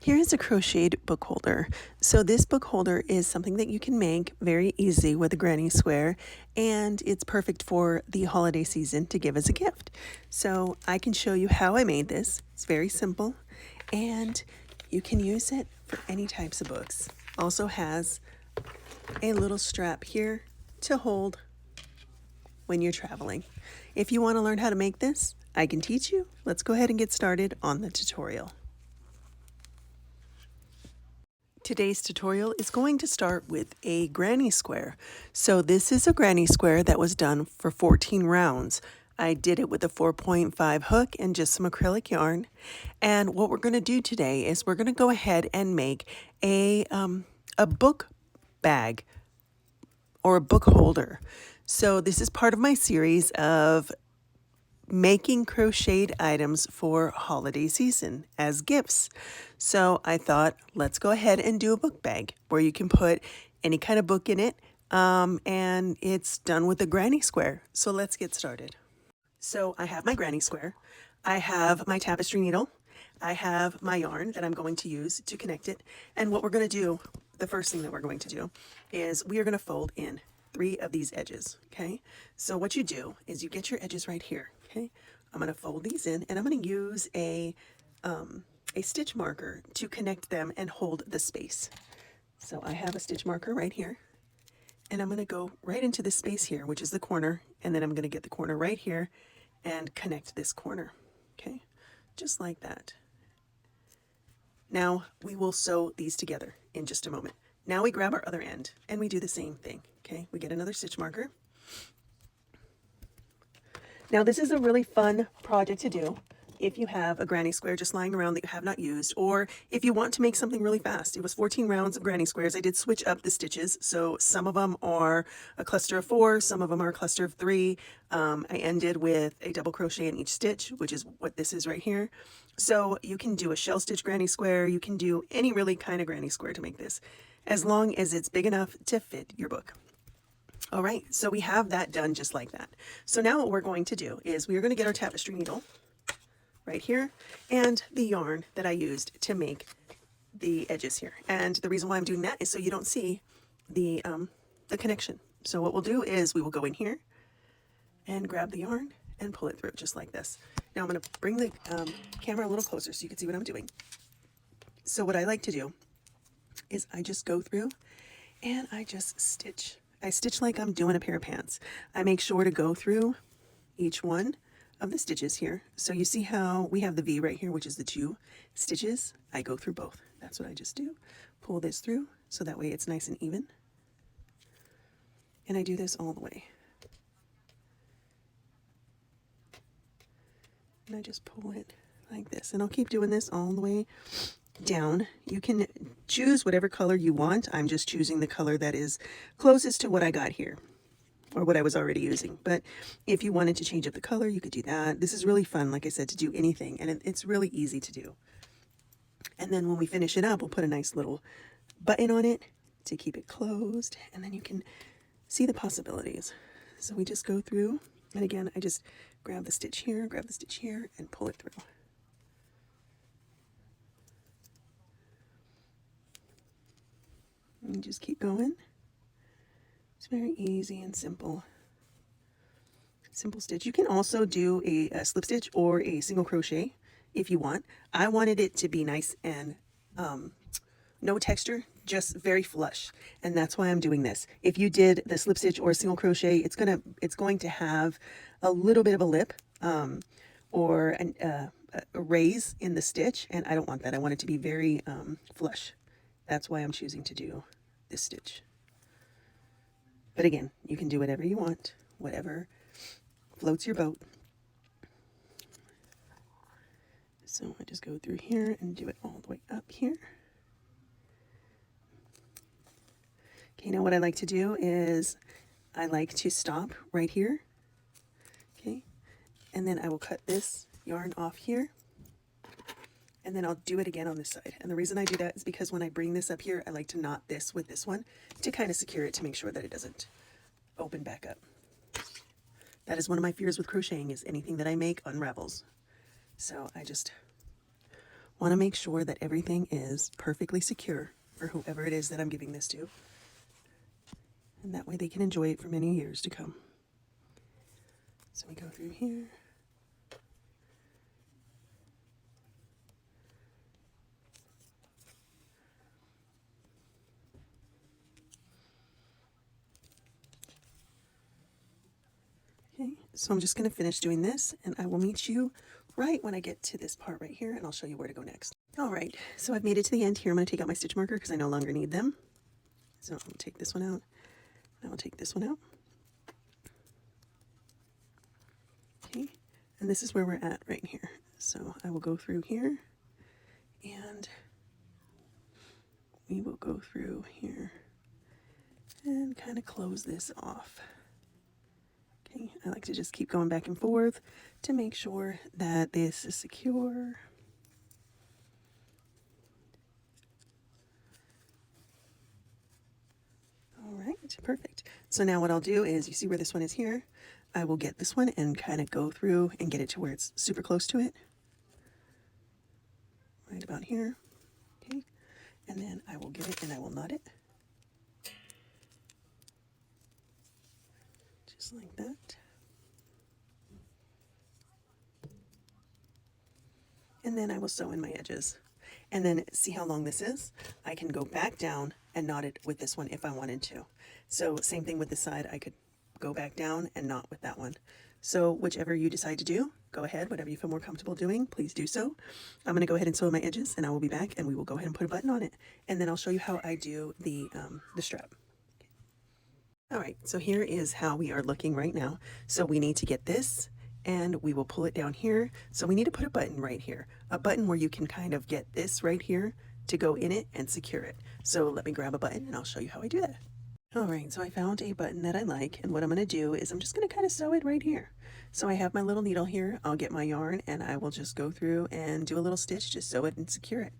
Here is a crocheted book holder. So this book holder is something that you can make very easy with a granny square, and it's perfect for the holiday season to give as a gift. So I can show you how I made this. It's very simple, and you can use it for any types of books. Also has a little strap here to hold when you're traveling. If you want to learn how to make this, I can teach you. Let's go ahead and get started on the tutorial. Today's tutorial is going to start with a granny square. So this is a granny square that was done for 14 rounds. I did it with a 4.5 hook and just some acrylic yarn. And what we're going to do today is we're going to go ahead and make a book bag or a book holder. So this is part of my series of making crocheted items for holiday season as gifts. So I thought, let's go ahead and do a book bag where you can put any kind of book in it, and it's done with a granny square. So let's get started. So I have my granny square, I have my tapestry needle, I have my yarn that I'm going to use to connect it, and what we're going to do, the first thing that we're going to do is we are going to fold in 3 of these edges. Okay, so what you do is you get your edges right here. Okay, I'm going to fold these in, and I'm going to use a stitch marker to connect them and hold the space. So I have a stitch marker right here, and I'm going to go right into this space here, which is the corner, and then I'm going to get the corner right here and connect this corner. Okay, just like that. Now we will sew these together in just a moment. Now we grab our other end and we do the same thing. Okay, we get another stitch marker. Now this is a really fun project to do if you have a granny square just lying around that you have not used, or if you want to make something really fast. It was 14 rounds of granny squares. I did switch up the stitches, so some of them are a cluster of 4, some of them are a cluster of 3. I ended with a double crochet in each stitch, which is what this is right here. So you can do a shell stitch granny square, you can do any really kind of granny square to make this, as long as it's big enough to fit your book. All right, so we have that done just like that. So now what we're going to do is we are going to get our tapestry needle right here and the yarn that I used to make the edges here. And the reason why I'm doing that is so you don't see the connection. So what we'll do is we will go in here and grab the yarn and pull it through just like this. Now I'm going to bring the camera a little closer so you can see what I'm doing. So what I like to do is I just go through and I just stitch. I stitch like I'm doing a pair of pants. I make sure to go through each one of the stitches here. So you see how we have the V right here, which is the 2 stitches. I go through both. That's what I just do. Pull this through so that way it's nice and even. And I do this all the way. And I just pull it like this. And I'll keep doing this all the way down. You can choose whatever color you want. I'm just choosing the color that is closest to what I got here, or what I was already using. But if you wanted to change up the color, you could do that. This is really fun, like I said, to do anything, and it's really easy to do. And then when we finish it up, we'll put a nice little button on it to keep it closed, and then you can see the possibilities. So we just go through, and again, I just grab the stitch here, and pull it through. And just keep going. It's very easy and simple. Simple stitch. You can also do a slip stitch or a single crochet if you want. I wanted it to be nice and no texture, just very flush, and that's why I'm doing this. If you did the slip stitch or single crochet, it's going to have a little bit of a lip or a raise in the stitch, and I don't want that. I want it to be very flush. That's why I'm choosing to do this stitch. But again, you can do whatever you want, whatever floats your boat. So I just go through here and do it all the way up here. Okay, now what I like to do is I like to stop right here. Okay, and then I will cut this yarn off here. And then I'll do it again on this side. And the reason I do that is because when I bring this up here, I like to knot this with this one to kind of secure it, to make sure that it doesn't open back up. That is one of my fears with crocheting, is anything that I make unravels. So I just Want to make sure that everything is perfectly secure for whoever it is that I'm giving this to. And that way they can enjoy it for many years to come. So we go through here. Okay, so I'm just going to finish doing this, and I will meet you right when I get to this part right here, and I'll show you where to go next. All right, so I've made it to the end here. I'm going to take out my stitch marker because I no longer need them. So I'm going to take this one out, and I will take this one out. Okay, and this is where we're at right here. So I will go through here, and we will go through here and kind of close this off. Okay, I like to just keep going back and forth to make sure that this is secure. All right, perfect. So now what I'll do is, you see where this one is here? I will get this one and kind of go through and get it to where it's super close to it. Right about here. Okay, and then I will get it and I will knot it. Just like that. And then I will sew in my edges. And then see how long this is? I can go back down and knot it with this one if I wanted to. So same thing with this side, I could go back down and knot with that one. So whichever you decide to do, go ahead. Whatever you feel more comfortable doing, please do so. I'm going to go ahead and sew my edges, and I will be back, and we will go ahead and put a button on it. And then I'll show you how I do the strap. All right, so here is how we are looking right now. So we need to get this, and we will pull it down here. So we need to put a button right here, a button where you can kind of get this right here to go in it and secure it. So let me grab a button and I'll show you how I do that. All right, so I found a button that I like, and what I'm going to do is I'm just going to kind of sew it right here. So I have my little needle here. I'll get my yarn and I will just go through and do a little stitch, just sew it and secure it.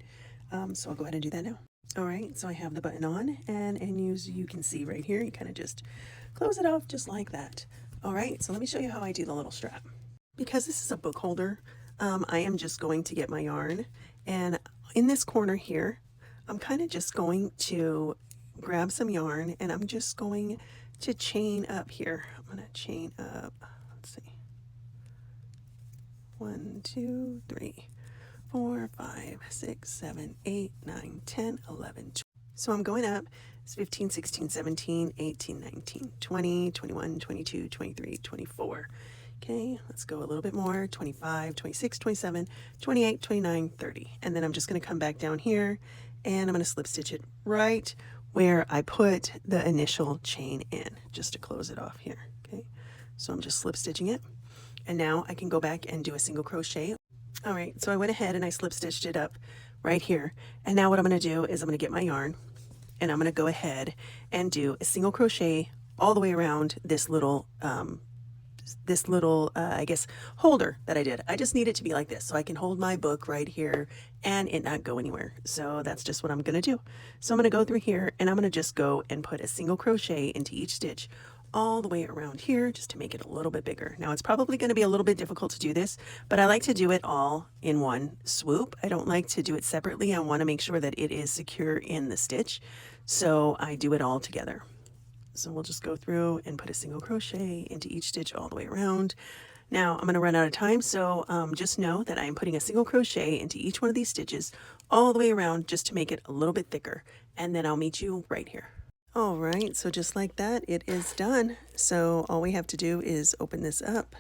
So I'll go ahead and do that now. All right, so I have the button on, and you can see right here, you kind of just close it off just like that. All right, so let me show you how I do the little strap. Because this is a book holder, I am just going to get my yarn, and in this corner here, I'm kind of just going to grab some yarn, and I'm just going to chain up here. I'm going to chain up, let's see, 1, 2, 3, 4, 5, 6, 7, 8, 9, 10, 11, 12. So I'm going up. It's 15, 16, 17, 18, 19, 20, 21, 22, 23, 24. Okay, let's go a little bit more. 25, 26, 27, 28, 29, 30. And then I'm just going to come back down here, and I'm going to slip stitch it right where I put the initial chain in, just to close it off here. Okay, so I'm just slip stitching it. And now I can go back and do a single crochet. All right, so I went ahead and I slip stitched it up right here. And now what I'm going to do is I'm going to get my yarn, and I'm going to go ahead and do a single crochet all the way around this little I guess holder that I did. I just need it to be like this so I can hold my book right here and it not go anywhere. So that's just what I'm going to do. So I'm going to go through here, and I'm going to just go and put a single crochet into each stitch all the way around here, just to make it a little bit bigger. Now it's probably going to be a little bit difficult to do this, but I like to do it all in one swoop. I don't like to do it separately. I want to make sure that it is secure in the stitch, so I do it all together. So we'll just go through and put a single crochet into each stitch all the way around. Now I'm going to run out of time, so just know that I'm putting a single crochet into each one of these stitches all the way around, just to make it a little bit thicker, and then I'll meet you right here. All right, so just like that, it is done. So all we have to do is open this up,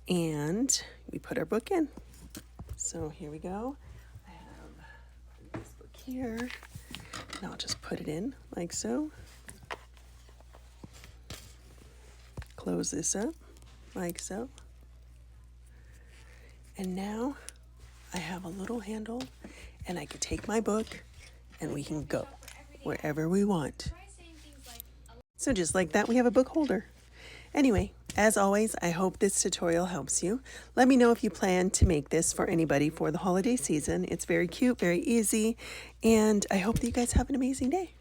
and we put our book in. So here we go. I have this book here, and I'll just put it in like so. Close this up like so. And now I have a little handle, and I can take my book and we can go wherever we want. So just like that, we have a book holder. Anyway, as always, I hope this tutorial helps you. Let me know if you plan to make this for anybody for the holiday season. It's very cute, very easy, and I hope that you guys have an amazing day.